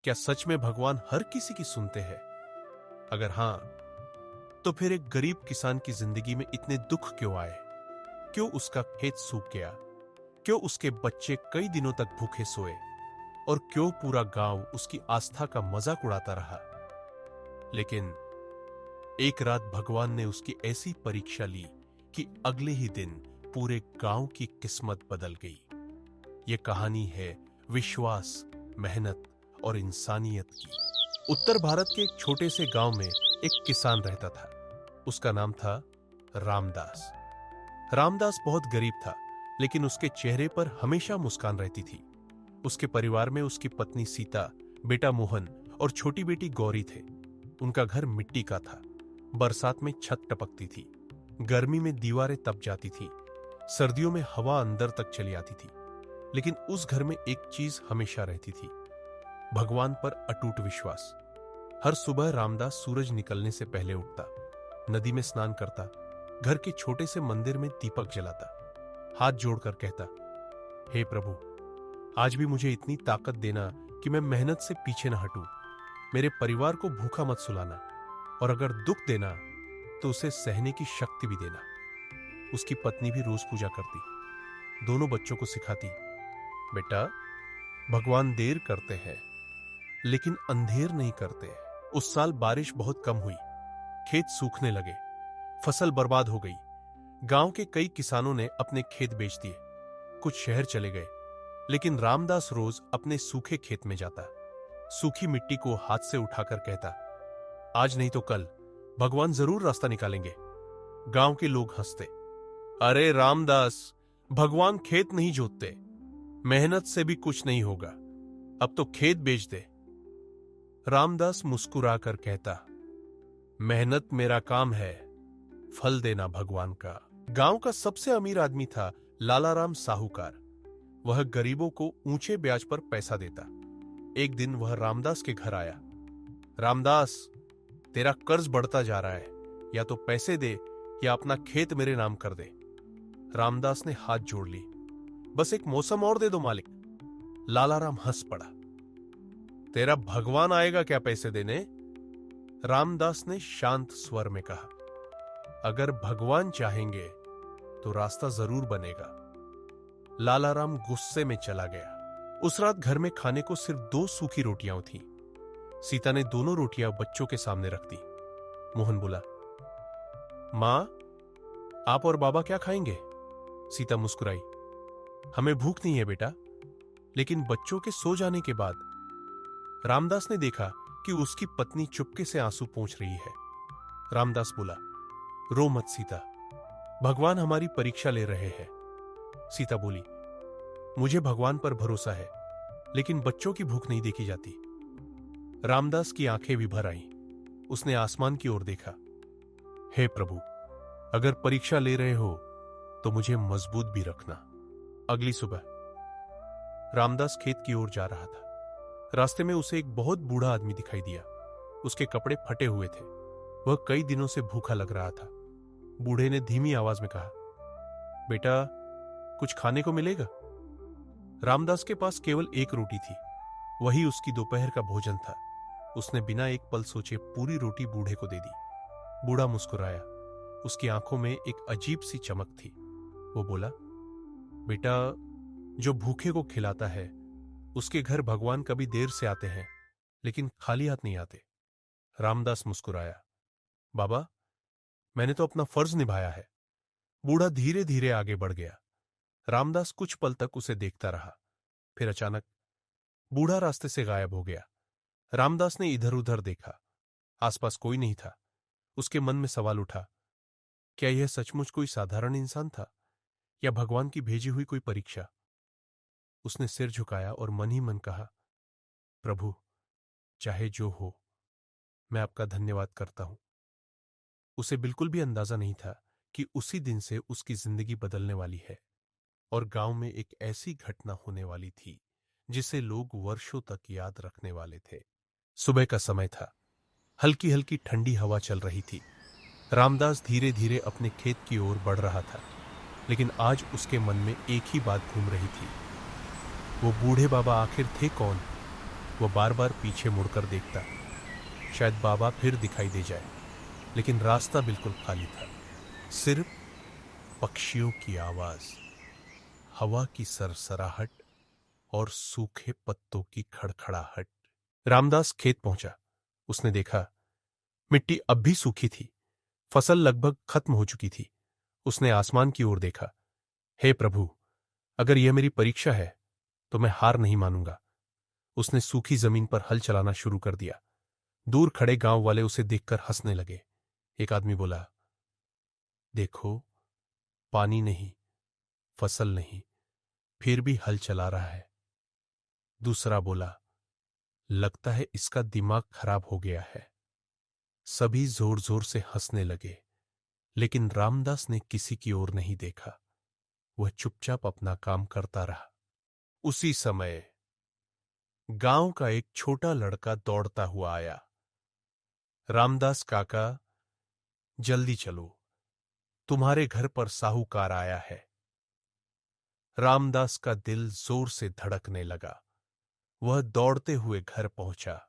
क्या सच में भगवान हर किसी की सुनते हैं? अगर हां, तो फिर एक गरीब किसान की जिंदगी में इतने दुख क्यों आए? क्यों उसका खेत सूख गया? क्यों उसके बच्चे कई दिनों तक भूखे सोए? और क्यों पूरा गांव उसकी आस्था का मजाक उड़ाता रहा? लेकिन एक रात भगवान ने उसकी ऐसी परीक्षा ली कि अगले ही दिन पूरे गांव की किस्मत बदल गई। यह कहानी है विश्वास, मेहनत और इंसानियत की। उत्तर भारत के एक छोटे से गांव में एक किसान रहता था। उसका नाम था रामदास। रामदास बहुत गरीब था, लेकिन उसके चेहरे पर हमेशा मुस्कान रहती थी। उसके परिवार में उसकी पत्नी सीता, बेटा मोहन और छोटी बेटी गौरी थे। उनका घर मिट्टी का था। बरसात में छत टपकती थी, गर्मी में दीवारें तप जाती थी, सर्दियों में हवा अंदर तक चली आती थी। लेकिन उस घर में एक चीज हमेशा रहती थी, भगवान पर अटूट विश्वास। हर सुबह रामदास सूरज निकलने से पहले उठता, नदी में स्नान करता, घर के छोटे से मंदिर में दीपक जलाता, हाथ जोड़कर कहता, हे प्रभु, आज भी मुझे इतनी ताकत देना कि मैं मेहनत से पीछे न हटूं। मेरे परिवार को भूखा मत सुलाना, और अगर दुख देना तो उसे सहने की शक्ति भी देना। उसकी पत्नी भी रोज पूजा करती, दोनों बच्चों को सिखाती, बेटा, भगवान देर करते हैं लेकिन अंधेर नहीं करते। उस साल बारिश बहुत कम हुई, खेत सूखने लगे, फसल बर्बाद हो गई। गांव के कई किसानों ने अपने खेत बेच दिए, कुछ शहर चले गए। लेकिन रामदास रोज अपने सूखे खेत में जाता, सूखी मिट्टी को हाथ से उठाकर कहता, आज नहीं तो कल भगवान जरूर रास्ता निकालेंगे। गांव के लोग हंसते, अरे रामदास, भगवान खेत नहीं जोतते, मेहनत से भी कुछ नहीं होगा, अब तो खेत बेच दे। रामदास मुस्कुराकर कहता, मेहनत मेरा काम है, फल देना भगवान का। गांव का सबसे अमीर आदमी था लालाराम साहूकार। वह गरीबों को ऊंचे ब्याज पर पैसा देता। एक दिन वह रामदास के घर आया। रामदास, तेरा कर्ज बढ़ता जा रहा है, या तो पैसे दे या अपना खेत मेरे नाम कर दे। रामदास ने हाथ जोड़ ली, बस एक मौसम और दे दो मालिक। लालाराम हंस पड़ा, तेरा भगवान आएगा क्या पैसे देने? रामदास ने शांत स्वर में कहा, अगर भगवान चाहेंगे तो रास्ता जरूर बनेगा। लालाराम गुस्से में चला गया। उस रात घर में खाने को सिर्फ 2 सूखी रोटियां थीं। सीता ने दोनों रोटियां बच्चों के सामने रख दी। मोहन बोला, मां, आप और बाबा क्या खाएंगे? सीता मुस्कुराई, हमें भूख नहीं है बेटा। लेकिन बच्चों के सो जाने के बाद रामदास ने देखा कि उसकी पत्नी चुपके से आंसू पोंछ रही है। रामदास बोला, रो मत सीता, भगवान हमारी परीक्षा ले रहे हैं। सीता बोली, मुझे भगवान पर भरोसा है, लेकिन बच्चों की भूख नहीं देखी जाती। रामदास की आंखें भी भर आईं। उसने आसमान की ओर देखा, हे प्रभु, अगर परीक्षा ले रहे हो तो मुझे मजबूत भी रखना। अगली सुबह रामदास खेत की ओर जा रहा था। रास्ते में उसे एक बहुत बूढ़ा आदमी दिखाई दिया। उसके कपड़े फटे हुए थे, वह कई दिनों से भूखा लग रहा था। बूढ़े ने धीमी आवाज में कहा, बेटा, कुछ खाने को मिलेगा? रामदास के पास केवल एक रोटी थी, वही उसकी दोपहर का भोजन था। उसने बिना एक पल सोचे पूरी रोटी बूढ़े को दे दी। बूढ़ा मुस्कुराया, उसकी आंखों में एक अजीब सी चमक थी। वो बोला, बेटा, जो भूखे को खिलाता है उसके घर भगवान कभी देर से आते हैं, लेकिन खाली हाथ नहीं आते। रामदास मुस्कुराया, बाबा, मैंने तो अपना फर्ज निभाया है। बूढ़ा धीरे धीरे आगे बढ़ गया। रामदास कुछ पल तक उसे देखता रहा, फिर अचानक बूढ़ा रास्ते से गायब हो गया। रामदास ने इधर उधर देखा, आसपास कोई नहीं था। उसके मन में सवाल उठा, क्या यह सचमुच कोई साधारण इंसान था, या भगवान की भेजी हुई कोई परीक्षा? उसने सिर झुकाया और मन ही मन कहा, प्रभु, चाहे जो हो, मैं आपका धन्यवाद करता हूं। उसे बिल्कुल भी अंदाजा नहीं था कि उसी दिन से उसकी जिंदगी बदलने वाली है, और गांव में एक ऐसी घटना होने वाली थी जिसे लोग वर्षों तक याद रखने वाले थे। सुबह का समय था, हल्की हल्की ठंडी हवा चल रही थी। रामदास धीरे धीरे अपने खेत की ओर बढ़ रहा था, लेकिन आज उसके मन में एक ही बात घूम रही थी, वो बूढ़े बाबा आखिर थे कौन? वह बार बार पीछे मुड़कर देखता, शायद बाबा फिर दिखाई दे जाए, लेकिन रास्ता बिल्कुल खाली था। सिर्फ पक्षियों की आवाज, हवा की सरसराहट और सूखे पत्तों की खड़खड़ाहट। रामदास खेत पहुंचा। उसने देखा मिट्टी अब भी सूखी थी, फसल लगभग खत्म हो चुकी थी। उसने आसमान की ओर देखा। हे प्रभु, अगर यह मेरी परीक्षा है तो मैं हार नहीं मानूंगा। उसने सूखी जमीन पर हल चलाना शुरू कर दिया। दूर खड़े गांव वाले उसे देखकर हंसने लगे। एक आदमी बोला, देखो, पानी नहीं, फसल नहीं, फिर भी हल चला रहा है। दूसरा बोला, लगता है इसका दिमाग खराब हो गया है। सभी जोर जोर से हंसने लगे, लेकिन रामदास ने किसी की ओर नहीं देखा। वह चुपचाप अपना काम करता रहा। उसी समय गांव का एक छोटा लड़का दौड़ता हुआ आया। रामदास काका, जल्दी चलो, तुम्हारे घर पर साहूकार आया है। रामदास का दिल जोर से धड़कने लगा। वह दौड़ते हुए घर पहुंचा।